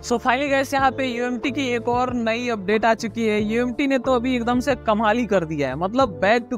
So finally guys यहाँ पे UMT की एक और नई अपडेट आ चुकी है। यूएमटी ने तो अभी एकदम से कमाल ही कर दिया है, मतलब back to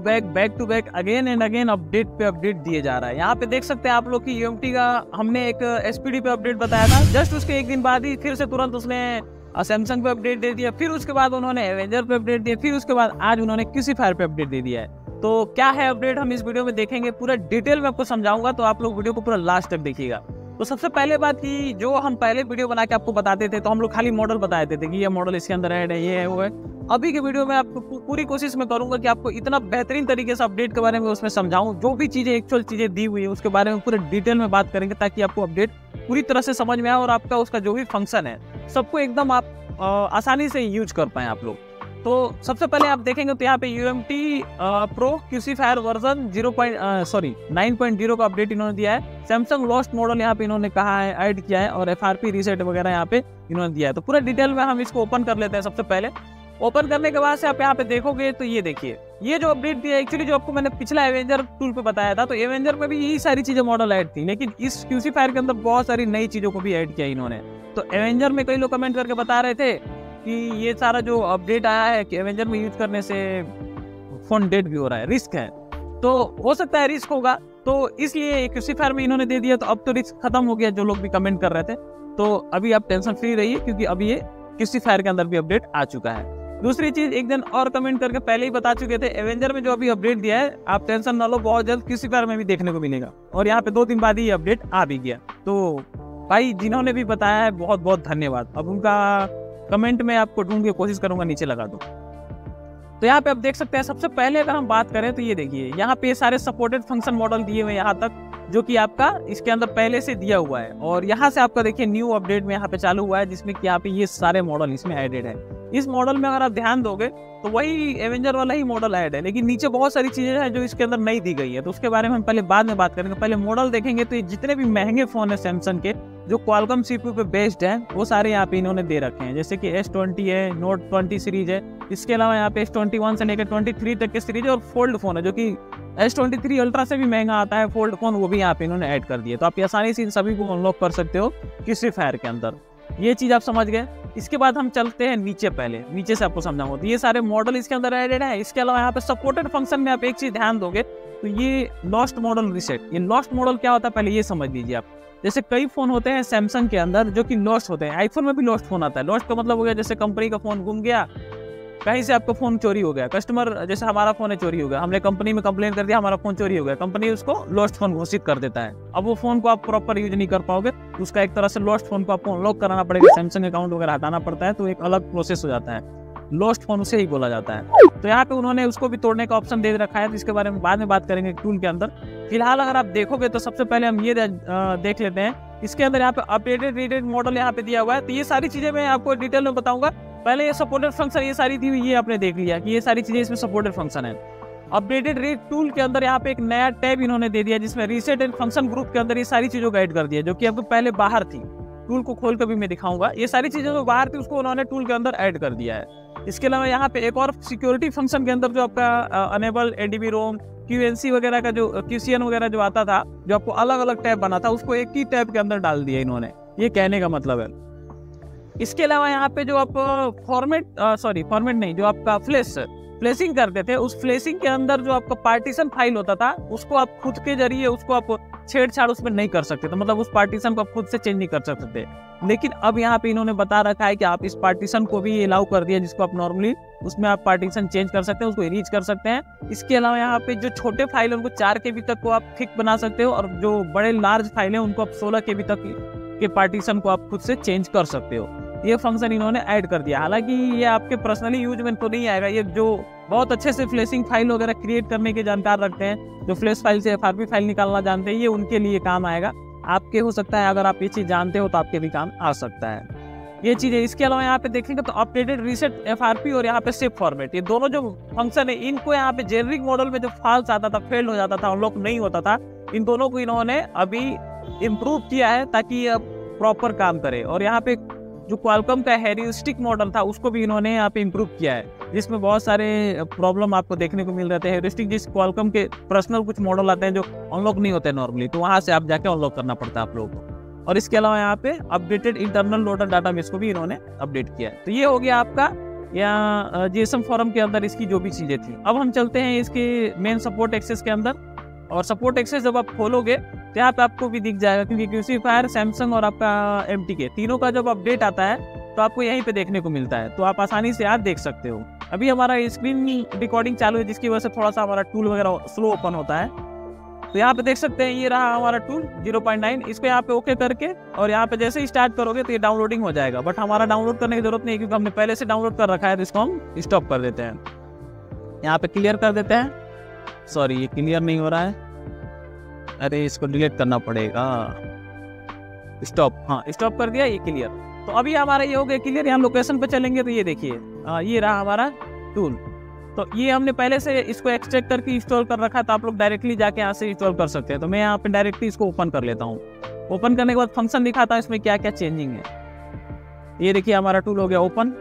back again and again update पे अपडेट दिए जा रहा है। यहाँ पे देख सकते हैं आप लोग की यूएमटी का हमने एक एसपीडी पे अपडेट बताया था, जस्ट उसके एक दिन बाद ही फिर से तुरंत उसने सैमसंग पे अपडेट दे दिया, फिर उसके बाद उन्होंने एवेंजर पे अपडेट दिया, फिर उसके बाद आज उन्होंने किसी फायर पे अपडेट दे दिया है। तो क्या है अपडेट हम इस वीडियो में देखेंगे, पूरा डिटेल में आपको समझाऊंगा, तो आप लोग वीडियो को पूरा लास्ट तक देखिएगा। तो सबसे पहले बात की, जो हम पहले वीडियो बना के आपको बताते थे तो हम लोग खाली मॉडल बताए थे कि ये मॉडल इसके अंदर ऐड है, ये है वो है। अभी के वीडियो में आपको पूरी कोशिश में करूंगा कि आपको इतना बेहतरीन तरीके से अपडेट के बारे में उसमें समझाऊं, जो भी चीजें एक्चुअल चीजें दी हुई है उसके बारे में पूरे डिटेल में बात करेंगे, ताकि आपको अपडेट पूरी तरह से समझ में आए और आपका उसका जो भी फंक्शन है सबको एकदम आप आसानी से यूज कर पाए आप लोग। तो सबसे पहले आप देखेंगे तो यहाँ पे UMT pro QC fire version 9.0 का अपडेट इन्होंने दिया है। सैमसंग लॉस्ट मॉडल यहाँ पे इन्होंने कहा है ऐड किया है, और FRP रीसेट वगैरह यहाँ पे इन्होंने दिया है। तो पूरा डिटेल में हम इसको ओपन कर लेते हैं। सबसे पहले ओपन करने के बाद से आप यहाँ पे देखोगे तो ये देखिए, ये जो अपडेट दिया है एक्चुअली जो आपको मैंने पिछला एवेंजर टूल पे बताया था, तो एवेंजर में भी यही सारी चीजें मॉडल ऐड थी, लेकिन इस QC फायर के अंदर बहुत सारी नई चीजों को भी ऐड किया इन्होंने। तो एवेंजर में कई लोग कमेंट करके बता रहे थे कि ये सारा जो अपडेट आया है कि एवेंजर में यूज करने से फोन डेड भी हो रहा है, रिस्क है। तो हो सकता है रिस्क होगा, तो इसलिए QC फायर में इन्होंने दे दिया, तो अब तो रिस्क खत्म हो गया, जो लोग भी कमेंट कर रहे थे। तो अभी आप टेंशन फ्री रहिए, क्योंकि अभी ये QC फायर के अंदर भी अपडेट आ चुका है। दूसरी चीज, एक दिन और कमेंट करके पहले ही बता चुके थे, एवेंजर में जो अभी अपडेट दिया है आप टेंशन ना लो, बहुत जल्द QC फायर में भी देखने को मिलेगा। और यहाँ पे 2 दिन बाद ही अपडेट आ भी गया। तो भाई जिन्होंने भी बताया है बहुत बहुत धन्यवाद। अब उनका कमेंट में आपको ढूंढ के कोशिश करूंगा नीचे लगा दो। तो यहाँ पे आप देख सकते हैं, सबसे पहले अगर हम बात करें तो ये देखिए, यहाँ पे सारे सपोर्टेड फंक्शन मॉडल दिए हुए हैं यहाँ तक, जो कि आपका इसके अंदर पहले से दिया हुआ है। और यहाँ से आपका देखिए न्यू अपडेट में यहाँ पे चालू हुआ है, जिसमें कि यहाँ पे ये सारे मॉडल इसमें एडेड है। इस मॉडल में अगर आप ध्यान दोगे तो वही एवेंजर वाला ही मॉडल ऐड है, लेकिन नीचे बहुत सारी चीजें हैं जो इसके अंदर नहीं दी गई है, तो उसके बारे में हम पहले बाद में बात करेंगे। पहले मॉडल देखेंगे तो ये जितने भी महंगे फोन है सैमसंग के जो क्वालकॉम CPU पे बेस्ड है, वो सारे यहाँ पे इन्होंने दे रखे हैं, जैसे कि S20 है, Note 20 सीरीज है, इसके अलावा यहाँ पे S21 से लेकर 23 तक के सीरीज है, और फोल्ड फोन है जो कि S23 अल्ट्रा से भी महंगा आता है फोल्ड फोन, वो भी यहाँ पे इन्होंने ऐड कर दिया। तो आप आसानी से इन सभी को अनलॉक कर सकते हो QC फायर के अंदर। ये चीज आप समझ गए। इसके बाद हम चलते हैं नीचे, पहले नीचे से आपको समझाऊंगा। तो ये सारे मॉडल इसके अंदर एडेड है। इसके अलावा यहाँ पे सपोर्टेड फंक्शन में आप एक चीज ध्यान दोगे तो ये लॉस्ट मॉडल रीसेट, ये लॉस्ट मॉडल क्या होता है पहले ये समझ लीजिए आप। जैसे कई फोन होते हैं सैमसंग के अंदर जो कि लॉस्ट होते हैं, आईफोन में भी लॉस्ट फोन आता है। लॉस्ट का मतलब हो गया जैसे कंपनी का फोन गुम गया, कहीं से आपका फोन चोरी हो गया, कस्टमर जैसे हमारा फोन है चोरी हो गया, हमने कंपनी में कंप्लेन कर दिया हमारा फोन चोरी हो गया, कंपनी उसको लॉस्ट फोन घोषित कर देता है। अब वो फोन को आप प्रॉपर यूज नहीं कर पाओगे, तो उसका एक तरह से लॉस्ट फोन को आपको अनलॉक कराना पड़ेगा, सैमसंग अकाउंट वगैरह हटाना पड़ता है, तो एक अलग प्रोसेस हो जाता है। लॉस्ट फोन उसे ही बोला जाता है। तो यहाँ पे उन्होंने उसको भी तोड़ने का ऑप्शन दे रखा है, तो इसके बारे में बाद में बात करेंगे टूल के अंदर। फिलहाल अगर आप देखोगे तो सबसे पहले हम ये देख लेते हैं, इसके अंदर यहाँ पे अपडेटेड रेटेड मॉडल यहाँ पे दिया हुआ है। तो ये सारी चीजें मैं आपको डिटेल में बताऊंगा। पहले ये सपोर्टेड फंक्शन ये सारी दी हुई, ये आपने देख लिया कि ये सारी चीजें इसमें सपोर्टेड फंक्शन है। अपडेटेड रेट टूल के अंदर यहाँ पे एक नया टैब इन्होंने दे दिया, जिसमें रीसेट एंड फंक्शन ग्रुप के अंदर ये सारी चीजों को ऐड कर दिया, जो कि आपको पहले बाहर थी। टूल को खोल कर भी मैं दिखाऊंगा, ये सारी चीजें जो बाहर थी उसको उन्होंने टूल के अंदर ऐड कर दिया है। इसके अलावा यहाँ पे एक और सिक्योरिटी फंक्शन के अंदर जो आपका अनेबल ADB रोम QNC वगैरह का जो QCN वगैरह जो आता था, जो आपको अलग अलग टैब बना था, उसको एक ही टैब के अंदर डाल दिया इन्होंने, ये कहने का मतलब है। इसके अलावा यहाँ पे जो आप फॉर्मेट नहीं, जो आपका फ्लैशिंग करते थे, उस फ्लैशिंग के अंदर जो आपका पार्टीशन फाइल होता था, उसको आप खुद के जरिए उसको आप छेड़छाड़ उसमें नहीं कर सकते, तो मतलब उस पार्टीशन को आप खुद से चेंज नहीं कर सकते थे। लेकिन अब यहाँ पे इन्होंने बता रखा है कि आप इस पार्टीशन को भी अलाउ कर दिया, जिसको आप नॉर्मली उसमें आप पार्टीशन चेंज कर सकते हैं, उसको रीच कर सकते हैं। इसके अलावा यहाँ पे जो छोटे फाइल है उनको 4 KB तक को आप थिक बना सकते हो, और जो बड़े लार्ज फाइल है उनको आप 16 KB तक के पार्टीशन को आप खुद से चेंज कर सकते हो। ये फंक्शन इन्होंने ऐड कर दिया। हालांकि ये आपके पर्सनली यूज में तो नहीं आएगा, ये जो बहुत अच्छे से फ्लैशिंग फाइल वगैरह क्रिएट करने के जानकार रखते हैं, जो फ्लैश फाइल से FRP फाइल निकालना जानते हैं, ये उनके लिए काम आएगा। आपके हो सकता है अगर आप ये चीज जानते हो तो आपके भी काम आ सकता है ये चीजें। इसके अलावा यहाँ पे देखेंगे तो अपडेटेड रीसेट FRP और यहाँ पे सेव फॉर्मेट, ये दोनों जो फंक्शन है इनको यहाँ पे जेनरिक मॉडल में जो फॉल्स आता था, फेल हो जाता था, अनलॉक नहीं होता था, इन दोनों को इन्होंने अभी इम्प्रूव किया है ताकि ये प्रॉपर काम करे। और यहाँ पे जो क्वालकॉम का हेरिस्टिक मॉडल था उसको भी इन्होंने यहाँ पे इम्प्रूव किया है, जिसमें बहुत सारे प्रॉब्लम आपको देखने को मिल रहे थे। हेरिस्टिक जिस क्वालकॉम के पर्सनल कुछ मॉडल आते हैं जो अनलॉक नहीं होते नॉर्मली, तो वहां से आप जाके अनलॉक करना पड़ता है आप लोगों को। और इसके अलावा यहाँ पे अपडेटेड इंटरनल लोडर डाटाबेस को भी इन्होंने अपडेट किया है। तो ये हो गया आपका या जीएसएम फोरम के अंदर इसकी जो भी चीजें थी। अब हम चलते हैं इसके मेन सपोर्ट एक्सेस के अंदर, और सपोर्ट एक्सेस जब आप खोलोगे तो यहाँ पे आपको भी दिख जाएगा, क्योंकि क्यूसीफायर, सैमसंग और आपका एमटीके तीनों का जब अपडेट आता है तो आपको यहीं पे देखने को मिलता है, तो आप आसानी से आप देख सकते हो। अभी हमारा स्क्रीन रिकॉर्डिंग चालू है, जिसकी वजह से थोड़ा सा हमारा टूल वगैरह स्लो ओपन होता है। तो यहाँ पे देख सकते हैं ये रहा हमारा टूल 0.9, इसको यहाँ पे ओके करके और यहाँ पे जैसे ही स्टार्ट करोगे तो ये डाउनलोडिंग हो जाएगा। बट हमारा डाउनलोड करने की जरूरत नहीं है, क्योंकि हमने पहले से डाउनलोड कर रखा है, तो इसको हम स्टॉप कर देते हैं। यहाँ पे क्लियर कर देते हैं। सॉरी, ये क्लियर नहीं हो रहा है, अरे इसको डिलीट करना पड़ेगा। स्टॉप, हाँ स्टॉप कर दिया, ये क्लियर। तो अभी हमारा ये हो गया क्लियर। यहाँ लोकेशन पे चलेंगे तो ये देखिए ये रहा हमारा टूल। तो ये हमने पहले से इसको एक्सट्रैक्ट करके इंस्टॉल कर रखा है, तो आप लोग डायरेक्टली जाके यहाँ से इंस्टॉल कर सकते हैं। तो मैं यहाँ पे डायरेक्टली इसको ओपन कर लेता हूँ। ओपन करने के बाद फंक्शन दिखाता है इसमें क्या क्या चेंजिंग है। ये देखिए हमारा टूल हो गया ओपन।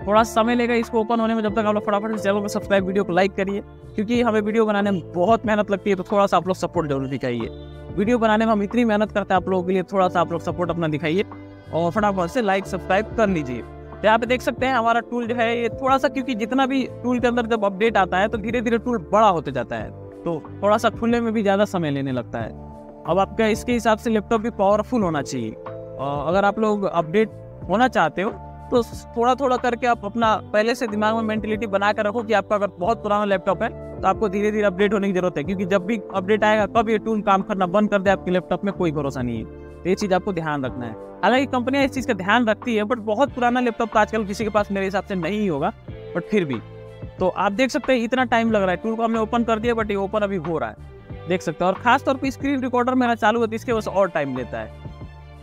थोड़ा समय लेगा इसको ओपन होने में, जब तक आप लोग फटाफट से चैनल को सब्सक्राइब, वीडियो को लाइक करिए, क्योंकि हमें वीडियो बनाने में बहुत मेहनत लगती है। तो थोड़ा सा आप लोग सपोर्ट जरूर दिखाइए। वीडियो बनाने में हम इतनी मेहनत करते हैं आप लोगों के लिए, थोड़ा सा आप लोग सपोर्ट अपना दिखाइए और फटाफट से लाइक सब्सक्राइब कर लीजिए। तो यहाँ पे देख सकते हैं हमारा टूल जो है ये थोड़ा सा, क्योंकि जितना भी टूल के अंदर जब अपडेट आता है तो धीरे धीरे टूल बड़ा होते जाता है, तो थोड़ा सा खुलने में भी ज़्यादा समय लेने लगता है। अब आपका इसके हिसाब से लैपटॉप भी पावरफुल होना चाहिए। और अगर आप लोग अपडेट होना चाहते हो तो थोड़ा थोड़ा करके आप अपना पहले से दिमाग में मेंटेलिटी बना कर रखो कि आपका अगर बहुत पुराना लैपटॉप है तो आपको धीरे धीरे अपडेट होने की जरूरत है, क्योंकि जब भी अपडेट आएगा कब ये टूल काम करना बंद कर दे आपके लैपटॉप में कोई भरोसा नहीं है। तो ये चीज़ आपको ध्यान रखना है। हालांकि कंपनियां इस चीज़ का ध्यान रखती है, बट बहुत पुराना लैपटॉप तो आजकल किसी के पास मेरे हिसाब से नहीं होगा, बट फिर भी। तो आप देख सकते हैं इतना टाइम लग रहा है। टूल को हमने ओपन कर दिया, बट ये ओपन अभी हो रहा है, देख सकते हैं। और खास तौर पर स्क्रीन रिकॉर्डर मेरा चालू है, तो इसके वजह से और टाइम लेता है।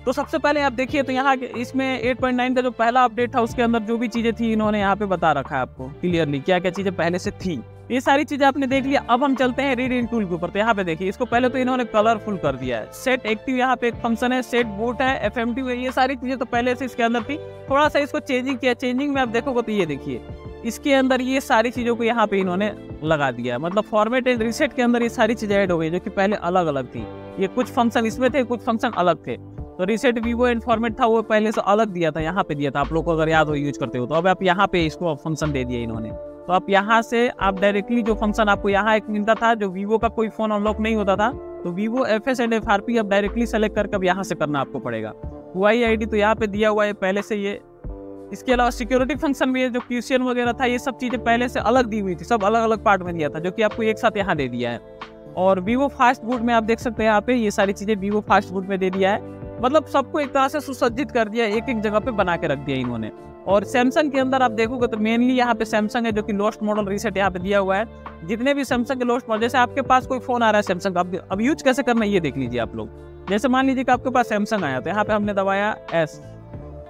तो सबसे पहले आप देखिए, तो यहाँ इसमें 8.9 का जो पहला अपडेट था उसके अंदर जो भी चीज़ें थी इन्होंने यहाँ पे बता रखा है आपको क्लियरली, क्या क्या चीज़ें पहले से थी। ये सारी चीज़ें आपने देख लिया। अब हम चलते हैं रीड इन टूल के ऊपर। तो यहाँ पे देखिए, इसको पहले तो इन्होंने कलरफुल कर दिया है। सेट एक्टिव यहाँ पे एक फंक्शन है, सेट बूट है, FMT है, ये सारी चीज़ें तो पहले से इसके अंदर थी। थोड़ा सा इसको चेंजिंग किया। चेंजिंग में आप देखोगे तो ये देखिए इसके अंदर ये सारी चीज़ों को यहाँ पे इन्होंने लगा दिया है। मतलब फॉर्मेट एंड रीसेट के अंदर ये सारी चीज़ें ऐड हो गई, जो कि पहले अलग अलग थी। ये कुछ फंक्शन इसमें थे, कुछ फंक्शन अलग थे। तो रीसेट वीवो एंड फॉर्मेट था, वो पहले से अलग दिया था, यहाँ पे दिया था, आप लोग को अगर याद हो यूज करते हो तो। अब आप यहाँ पे इसको फंक्शन दे दिया इन्होंने। तो आप यहाँ से आप डायरेक्टली जो फंक्शन आपको यहाँ एक मिलता था, जो वीवो का कोई फोन अनलॉक नहीं होता था, तो वीवो FS एंड FRP अब डायरेक्टली सेलेक्ट करके अब यहाँ से करना आपको पड़ेगा। UID तो यहाँ पे दिया हुआ है पहले से ये। इसके अलावा सिक्योरिटी फंक्शन भी है, जो क्यूशियन वगैरह था, ये सब चीज़ें पहले से अलग दी हुई थी, सब अलग अलग पार्ट में दिया था, जो कि आपको एक साथ यहाँ दे दिया है। और वीवो फास्ट बूट में आप देख सकते हैं यहाँ पे ये सारी चीज़ें वीवो फास्ट बूट में दे दिया है। मतलब सबको एक तरह से सुसज्जित कर दिया, एक एक जगह पे बना के रख दिया इन्होंने। और सैमसंग के अंदर आप देखोगे तो मेनली यहाँ पे सैमसंग है, जो कि लोस्ट मॉडल रीसेट यहाँ पे दिया हुआ है। जितने भी सैमसंग के लोस्ट मॉडल, जैसे आपके पास कोई फोन आ रहा है सैमसंग का, अब यूज कैसे करना है ये देख लीजिए आप लोग। जैसे मान लीजिए कि आपके पास सैमसंग आया, तो यहाँ पे हमने दबाया S,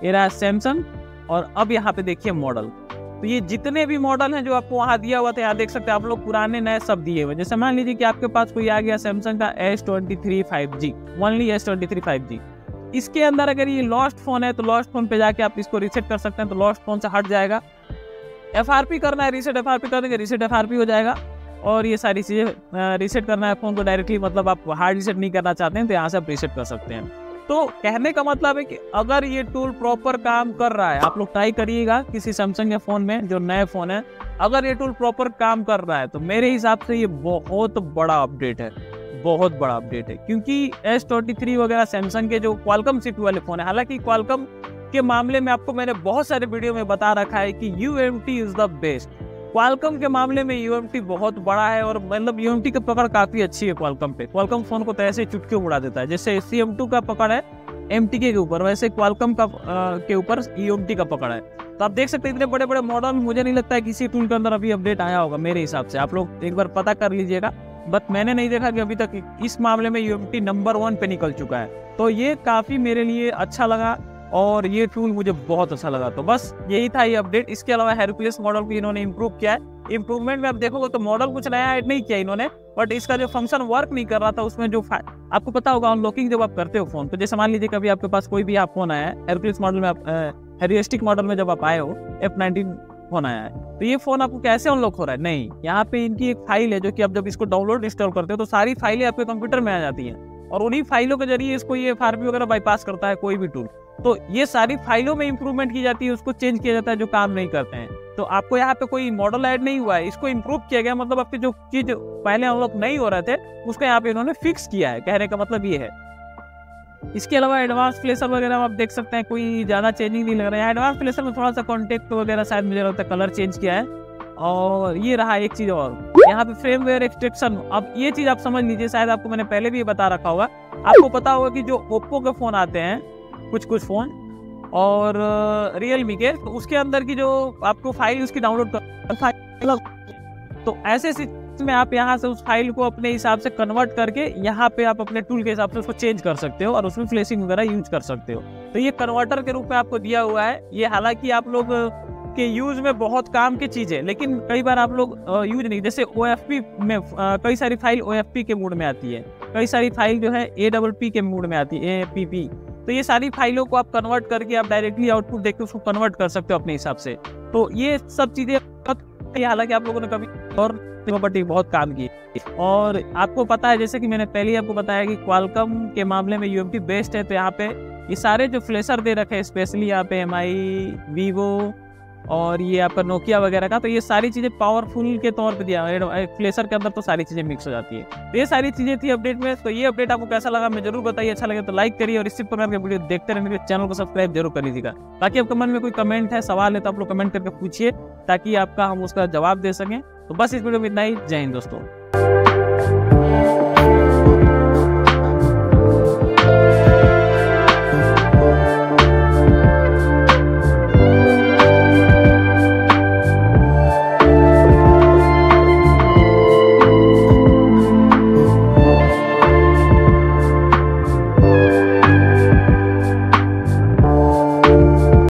ये रहा सैमसंग। और अब यहाँ पे देखिए मॉडल, तो ये जितने भी मॉडल हैं जो आपको वहाँ दिया हुआ था, यहाँ देख सकते हैं आप लोग, पुराने नए सब दिए हुए। जैसे मान लीजिए कि आपके पास कोई आ गया सैमसंग का S23 5G, only S23 5G। इसके अंदर अगर ये लॉस्ट फोन है तो लॉस्ट फोन पे जाके आप इसको रीसेट कर सकते हैं, तो लॉस्ट फोन से हट जाएगा। FRP करना है, रीसेट FRP कर देंगे, रीसेट FRP हो जाएगा। और ये सारी चीज़ें रीसेट करना है फ़ोन को डायरेक्टली, मतलब आप हार्ड रीसेट नहीं करना चाहते हैं तो यहाँ से आप रीसेट कर सकते हैं। तो कहने का मतलब है कि अगर ये टूल प्रॉपर काम कर रहा है, आप लोग ट्राई करिएगा किसी सैमसंग के फ़ोन में जो नए फ़ोन है, अगर ये टूल प्रॉपर काम कर रहा है तो मेरे हिसाब से ये बहुत बड़ा अपडेट है, बहुत बड़ा अपडेट है। क्योंकि S23 वगैरह सैमसंग के जो क्वालकॉम CPU वाले फ़ोन है, हालांकि क्वालकॉम के मामले में आपको मैंने बहुत सारे वीडियो में बता रखा है कि UMT is the best. Qualcomm के मामले में UMT बहुत बड़ा है, और मतलब UMT की पकड़ काफ़ी अच्छी है क्वालकॉम पे। क्वालकॉम फ़ोन को तो ऐसे चुटकी उड़ा देता है, जैसे CM2 का पकड़ है MTK के ऊपर, वैसे क्वालकॉम का के ऊपर UMT का पकड़ है। तो आप देख सकते हैं इतने बड़े बड़े मॉडल, मुझे नहीं लगता है किसी टूल के अंदर अभी अपडेट आया होगा मेरे हिसाब से। आप लोग एक बार पता कर लीजिएगा, बट मैंने नहीं देखा कि अभी तक इस मामले में UMT नंबर 1 पे निकल चुका है। तो ये काफ़ी मेरे लिए अच्छा लगा और ये टूल मुझे बहुत अच्छा लगा। तो बस यही था ये अपडेट। इसके अलावा हेरकुलेस मॉडल को इन्होंने इम्प्रूव किया है। इम्प्रूवमेंट में आप देखोगे तो मॉडल कुछ नया ऐड नहीं किया इन्होंने, बट इसका जो फंक्शन वर्क नहीं कर रहा था उसमें जो आपको पता होगा अनलॉकिंग जब आप करते हो फोन, तो जैसे मान लीजिए कभी आपके पास कोई भी आप फोन आया है हेरकुलेस मॉडल में, आप हेरिस्टिक मॉडल में जब आप आए हो, F19 फोन आया है, तो ये फोन आपको कैसे अनलॉक हो रहा है? नहीं, यहाँ पे इनकी एक फाइल है जो कि आप जब इसको डाउनलोड इंस्टॉल करते हो तो सारी फाइलें आपके कंप्यूटर में आ जाती हैं। और उन्हीं फाइलों के जरिए इसको ये FRP वगैरह बाईपास करता है कोई भी टूल। तो ये सारी फाइलों में इंप्रूवमेंट की जाती है, उसको चेंज किया जाता है जो काम नहीं करते हैं। तो आपको यहाँ पे कोई मॉडल ऐड नहीं हुआ है, इसको इम्प्रूव किया गया, मतलब आपके जो चीज पहले अनलॉक नहीं हो रहे थे उसको यहाँ पे इन्होंने फिक्स किया है, कहने का मतलब ये है। इसके अलावा एडवांस फ्लेशर वगैरह आप देख सकते हैं, कोई ज्यादा चेंजिंग नहीं लग रहा है। एडवांस फ्लेशर में थोड़ा सा कॉन्टेक्ट वगैरह शायद मुझे लगता है कलर चेंज किया है। और ये रहा एक चीज और, यहाँ पे फ्रेमवेयर एक्सट्रैक्शन। अब ये चीज आप समझ लीजिए, शायद आपको मैंने पहले भी बता रखा होगा। आपको पता होगा कि जो ओप्पो के फोन आते हैं, कुछ फोन और रियलमी के, तो उसके अंदर की जो आपको फाइल उसकी डाउनलोड कर, तो ऐसे में आप यहाँ से उस फाइल को अपने हिसाब से कन्वर्ट करके यहाँ पे आप अपने टूल के हिसाब से उसको चेंज कर सकते हो और उसमें फ्लैशिंग वगैरह यूज कर सकते हो। तो ये कन्वर्टर के रूप में आपको दिया हुआ है। ये हालांकि आप लोग के यूज में बहुत काम की चीज है, लेकिन कई बार आप लोग यूज नहीं, जैसे OFP में कई सारी फाइल OFP के मोड में आती है, कई सारी फाइल जो है APP के मोड में आती है, APP। तो ये सारी फाइलों को आप कन्वर्ट करके आप डायरेक्टली आउटपुट देख के उसको कन्वर्ट कर सकते हो अपने हिसाब से। तो ये सब चीजें हालांकि आप लोगों ने कभी और प्रॉपर्टी बहुत काम की। और आपको पता है, जैसे कि मैंने पहले ही आपको बताया कि क्वालकॉम के मामले में UMT बेस्ट है। तो यहाँ पे ये सारे जो फ्लैशर दे रखे हैं, स्पेशली यहाँ पे MI, Vivo और ये आपका नोकिया वगैरह का, तो ये सारी चीजें पावरफुल के तौर पे दिया है। फ्लैशर के अंदर तो सारी चीजें मिक्स हो जाती है। तो ये सारी चीजें थी अपडेट में। तो ये अपडेट आपको कैसा लगा मैं जरूर बताइए। अच्छा लगे तो लाइक करिए और इसी प्रकार के वीडियो देखते रहने के लिए चैनल को सब्सक्राइब जरूर कर लीजिएगा। ताकि आपके मन में कोई कमेंट है, सवाल है, तो आप लोग कमेंट करके पूछिए ताकि आपका हम उसका जवाब दे सकें। तो बस इस वीडियो में इतना ही। जय हिंद दोस्तों।